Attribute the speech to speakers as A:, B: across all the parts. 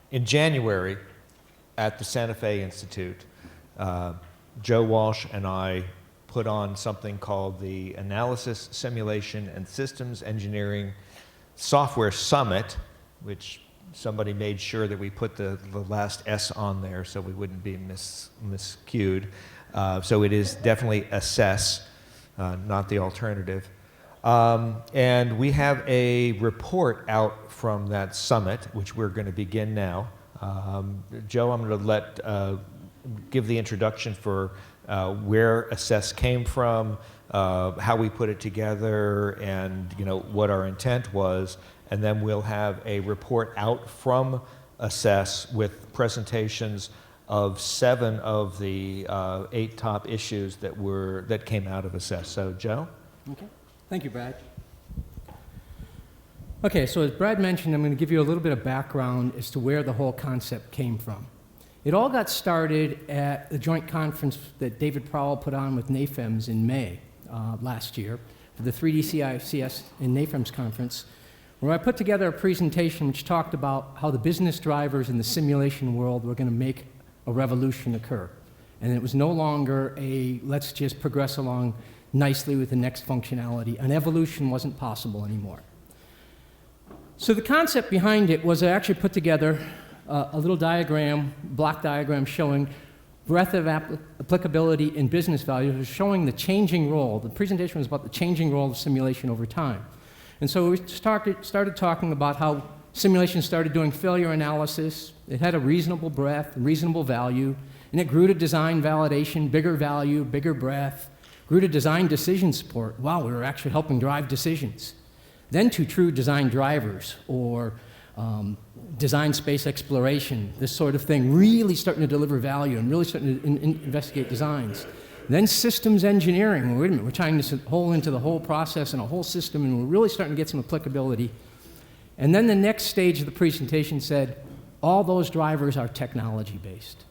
A: In January, at the Santa Fe Institute, Joe Walsh and I put on something called the Analysis, Simulation, and Systems Engineering Software Summit, which somebody made sure that we put the last S on there so we wouldn't be miscued. So it is definitely assess, not the alternative. And we have a report out from that summit, which we're going to begin now. Joe, I'm going to give the introduction for where Assess came from, how we put it together, and what our intent was, and then we'll have a report out from Assess with presentations of 7 of the 8 top issues that came out of Assess. So, Joe?
B: Okay. Thank you, Brad. Okay, so as Brad mentioned, I'm going to give you a little bit of background as to where the whole concept came from. It all got started at the joint conference that David Prowell put on with NAFEMS in May last year, for the 3D CICS and NAFEMS conference, where I put together a presentation which talked about how the business drivers in the simulation world were going to make a revolution occur. And it was no longer a let's just progress along nicely with the next functionality. An evolution wasn't possible anymore. So the concept behind it was I actually put together a little diagram, block diagram, showing breadth of applicability in business value, showing the changing role. The presentation was about the changing role of simulation over time. And so we started talking about how simulation started doing failure analysis. It had a reasonable breadth, reasonable value, and it grew to design validation, bigger value, bigger breadth, grew to design decision support. Wow, we were actually helping drive decisions. Then to true design drivers, or design space exploration, this sort of thing, really starting to deliver value and really starting to investigate designs. Then systems engineering. Wait a minute, we're tying this whole into the whole process and a whole system, and we're really starting to get some applicability. And then the next stage of the presentation said, all those drivers are technology-based.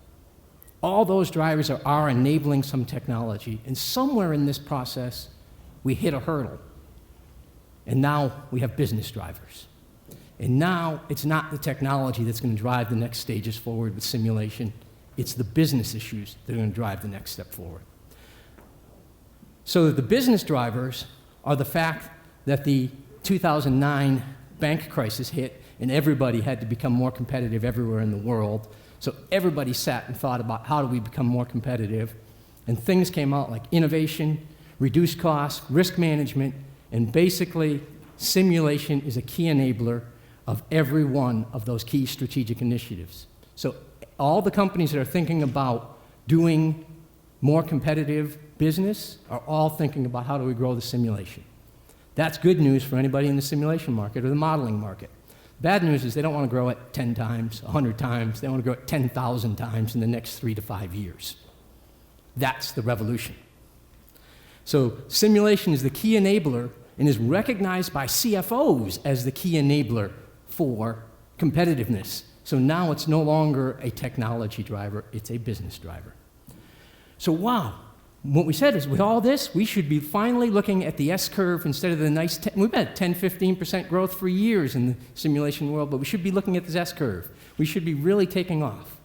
B: All those drivers are enabling some technology. And somewhere in this process, we hit a hurdle. And now we have business drivers. And now it's not the technology that's going to drive the next stages forward with simulation. It's the business issues that are going to drive the next step forward. So the business drivers are the fact that the 2009 bank crisis hit and everybody had to become more competitive everywhere in the world. So everybody sat and thought about how do we become more competitive. And things came out like innovation, reduced costs, risk management, and basically simulation is a key enabler of every one of those key strategic initiatives. So all the companies that are thinking about doing more competitive business are all thinking about how do we grow the simulation. That's good news for anybody in the simulation market or the modeling market. Bad news is they don't want to grow it 10 times, 100 times. They want to grow it 10,000 times in the next 3 to 5 years. That's the revolution. So simulation is the key enabler and is recognized by CFOs as the key enabler for competitiveness. So now it's no longer a technology driver, it's a business driver. So wow, what we said is with all this, we should be finally looking at the S-curve instead of the nice, we've had 10, 15% growth for years in the simulation world, but we should be looking at this S-curve. We should be really taking off.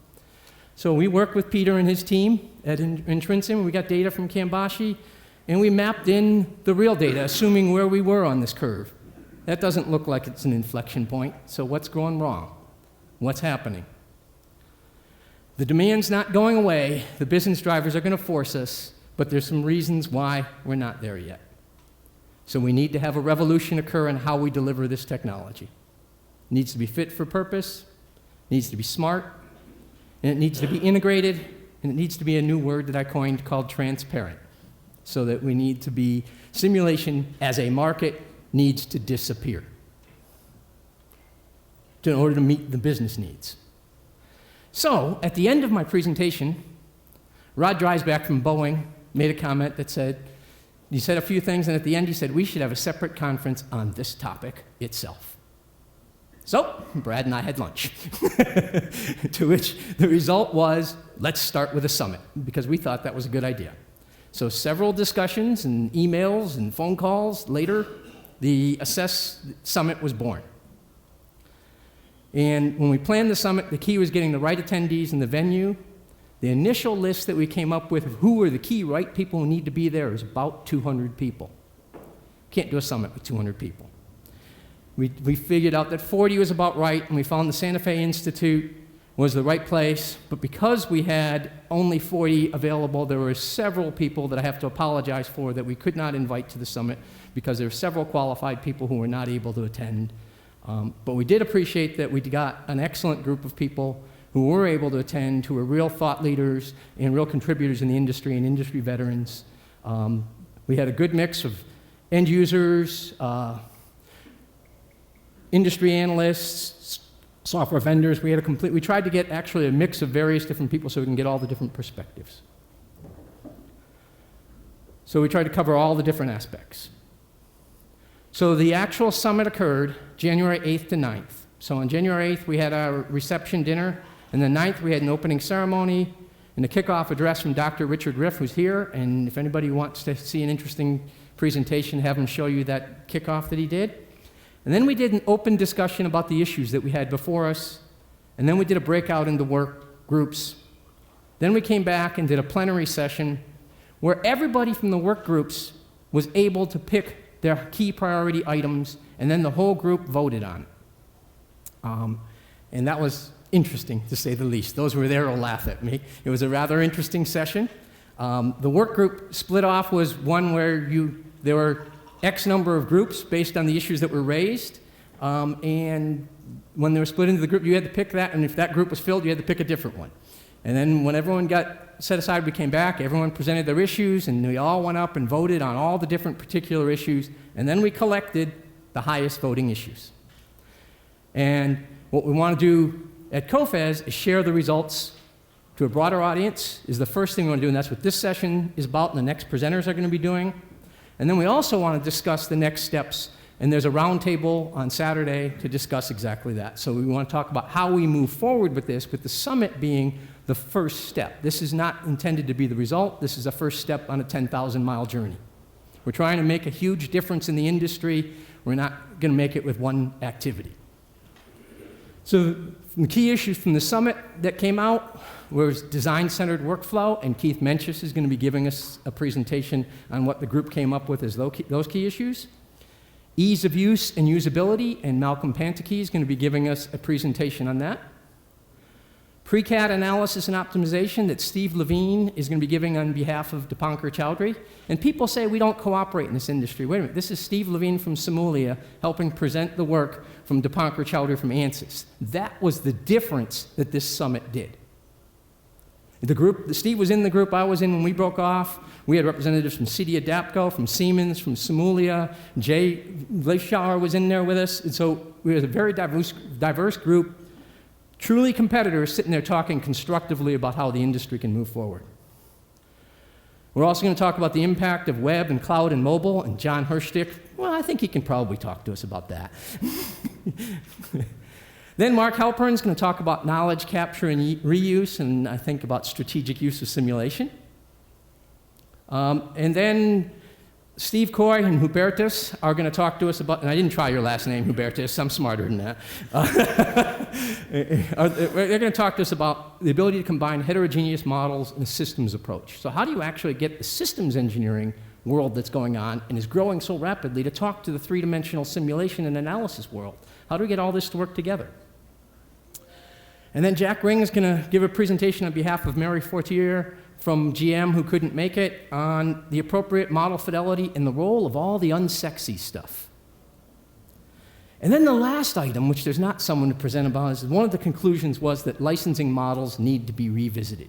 B: So we worked with Peter and his team at Intrinsic. We got data from Kambashi, and we mapped in the real data, assuming where we were on this curve. That doesn't look like it's an inflection point, so what's going wrong? What's happening? The demand's not going away. The business drivers are going to force us, but there's some reasons why we're not there yet. So we need to have a revolution occur in how we deliver this technology. It needs to be fit for purpose, it needs to be smart, and it needs to be integrated, and it needs to be a new word that I coined called transparent. So that we need to be, simulation as a market needs to disappear in order to meet the business needs. So, at the end of my presentation, Rod Dreisbach from Boeing made a comment that said, he said a few things, and at the end he said, we should have a separate conference on this topic itself. So, Brad and I had lunch, to which the result was, let's start with a summit, because we thought that was a good idea. So several discussions and emails and phone calls later, the Assess Summit was born. And when we planned the summit, the key was getting the right attendees in the venue. The initial list that we came up with of who were the key right people who need to be there is about 200 people. Can't do a summit with 200 people. We figured out that 40 was about right, and we found the Santa Fe Institute was the right place, but because we had only 40 available, there were several people that I have to apologize for that we could not invite to the summit because there were several qualified people who were not able to attend. But we did appreciate that we got an excellent group of people who were able to attend, who were real thought leaders and real contributors in the industry and industry veterans. We had a good mix of end users, industry analysts, software vendors. We tried to get actually a mix of various different people so we can get all the different perspectives. So we tried to cover all the different aspects. So the actual summit occurred January 8th to 9th. So on January 8th, we had our reception dinner, and the 9th, we had an opening ceremony and a kickoff address from Dr. Richard Riff, who's here, and if anybody wants to see an interesting presentation, have him show you that kickoff that he did. And then we did an open discussion about the issues that we had before us, and then we did a breakout into work groups. Then we came back and did a plenary session where everybody from the work groups was able to pick their key priority items, and then the whole group voted on it. And that was interesting, to say the least. Those who were there will laugh at me. It was a rather interesting session. The work group split off was one where there were X number of groups based on the issues that were raised, and when they were split into the group, you had to pick that, and if that group was filled, you had to pick a different one. And then when everyone got set aside, we came back, everyone presented their issues, and we all went up and voted on all the different particular issues, and then we collected the highest voting issues. And what we want to do at COFES is share the results to a broader audience, is the first thing we want to do, and that's what this session is about and the next presenters are going to be doing. And then we also want to discuss the next steps, and there's a roundtable on Saturday to discuss exactly that. So we want to talk about how we move forward with this, with the summit being the first step. This is not intended to be the result. This is a first step on a 10,000-mile journey. We're trying to make a huge difference in the industry. We're not going to make it with one activity. So the key issues from the summit that came out was design-centered workflow, and Keith Mencius is going to be giving us a presentation on what the group came up with as those key issues. Ease of use and usability, and Malcolm Panteke is going to be giving us a presentation on that. Pre-CAD analysis and optimization that Steve Levine is going to be giving on behalf of Dipankar Chowdhury. And people say we don't cooperate in this industry. Wait a minute, this is Steve Levine from Simulia helping present the work from Dipankar Chowdhury from ANSYS. That was the difference that this summit did. The group, Steve was in the group I was in when we broke off. We had representatives from CD Adapco, from Siemens, from Simulia. Jay Leishauer was in there with us. And so we had a very diverse group, truly competitors sitting there talking constructively about how the industry can move forward. We're also going to talk about the impact of web and cloud and mobile, and John Hirschtick, well, I think he can probably talk to us about that. Then Mark Halpern is going to talk about knowledge capture and reuse, and I think about strategic use of simulation. And then Steve Coy and Hubertus are going to talk to us about, and I didn't try your last name, Hubertus, I'm smarter than that. They're going to talk to us about the ability to combine heterogeneous models and a systems approach. So how do you actually get the systems engineering world that's going on and is growing so rapidly to talk to the three-dimensional simulation and analysis world? How do we get all this to work together? And then Jack Ring is going to give a presentation on behalf of Mary Fortier from GM, who couldn't make it, on the appropriate model fidelity and the role of all the unsexy stuff. And then the last item, which there's not someone to present about, is one of the conclusions was that licensing models need to be revisited.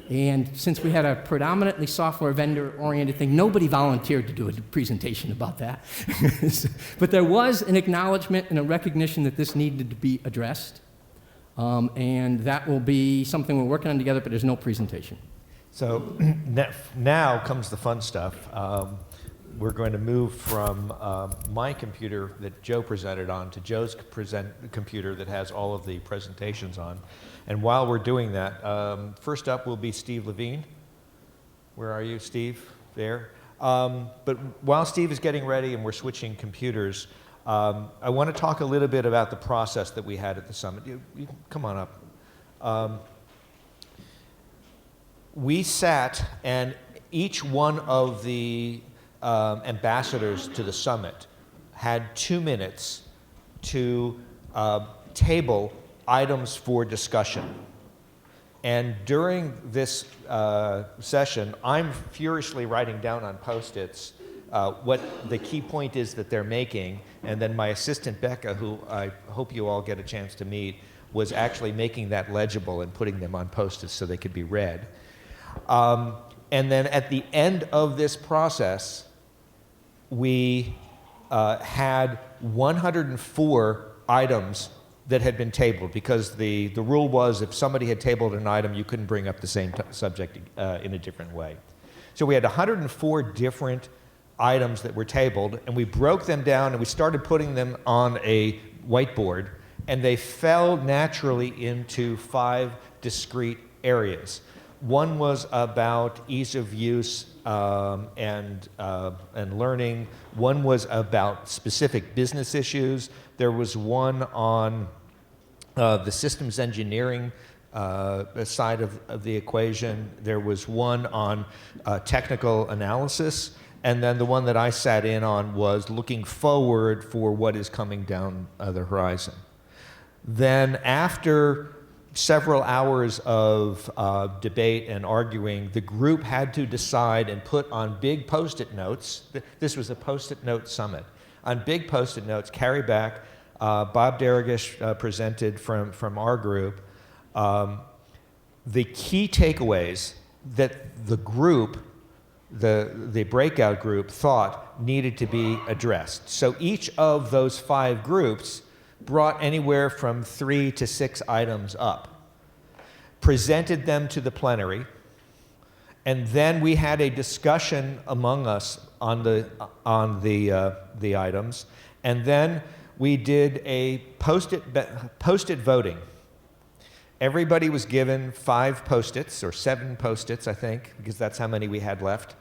B: And since we had a predominantly software vendor-oriented thing, nobody volunteered to do a presentation about that. But there was an acknowledgement and a recognition that this needed to be addressed. And that will be something we're working on together, but there's no presentation.
A: So now comes the fun stuff. We're going to move from my computer that Joe presented on to Joe's computer that has all of the presentations on. And while we're doing that, first up will be Steve Levine. Where are you, Steve? There. But while Steve is getting ready and we're switching computers, I want to talk a little bit about the process that we had at the summit. You come on up. We sat, and each one of the ambassadors to the summit had 2 minutes to table items for discussion. And during this session, I'm furiously writing down on Post-its what the key point is that they're making, and then my assistant Becca, who I hope you all get a chance to meet, was actually making that legible and putting them on Post-its so they could be read. And then at the end of this process, we had 104 items that had been tabled, because the rule was if somebody had tabled an item, you couldn't bring up the same subject in a different way. So we had 104 different items that were tabled, and we broke them down and we started putting them on a whiteboard, and they fell naturally into 5 discrete areas. One was about ease of use and learning. One was about specific business issues. There was one on the systems engineering side of the equation. There was one on technical analysis. And then the one that I sat in on was looking forward for what is coming down the horizon. Then after several hours of debate and arguing, the group had to decide and put on big Post-it notes. This was a Post-it note summit. On big Post-it notes, carry back. Bob Daragish presented from our group the key takeaways that the group, the breakout group, thought needed to be addressed. So each of those 5 groups brought anywhere from 3 to 6 items up, presented them to the plenary, and then we had a discussion among us on the items, and then we did a post-it voting. Everybody was given 5 Post-its, or 7 Post-its, I think, because that's how many we had left.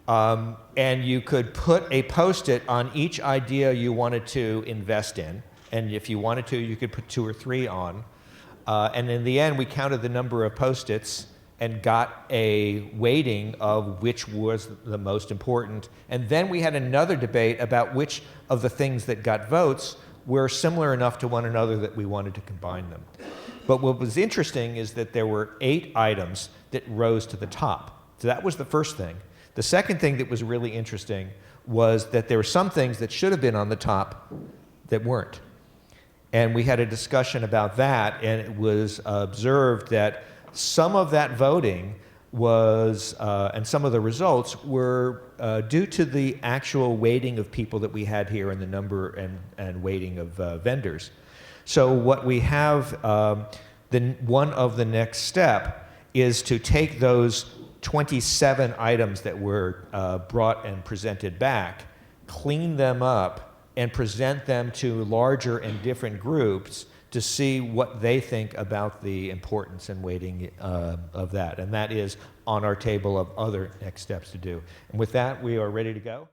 A: And you could put a Post-it on each idea you wanted to invest in. And if you wanted to, you could put 2 or 3 on. And in the end, we counted the number of Post-its and got a weighting of which was the most important. And then we had another debate about which of the things that got votes were similar enough to one another that we wanted to combine them. But what was interesting is that there were 8 items that rose to the top. So that was the first thing. The second thing that was really interesting was that there were some things that should have been on the top that weren't. And we had a discussion about that, and it was observed that some of that voting was, and some of the results were due to the actual weighting of people that we had here and the number and weighting of vendors. So what we have, one of the next step is to take those 27 items that were brought and presented back, clean them up, and present them to larger and different groups to see what they think about the importance and weighting of that. And that is on our table of other next steps to do. And with that, we are ready to go.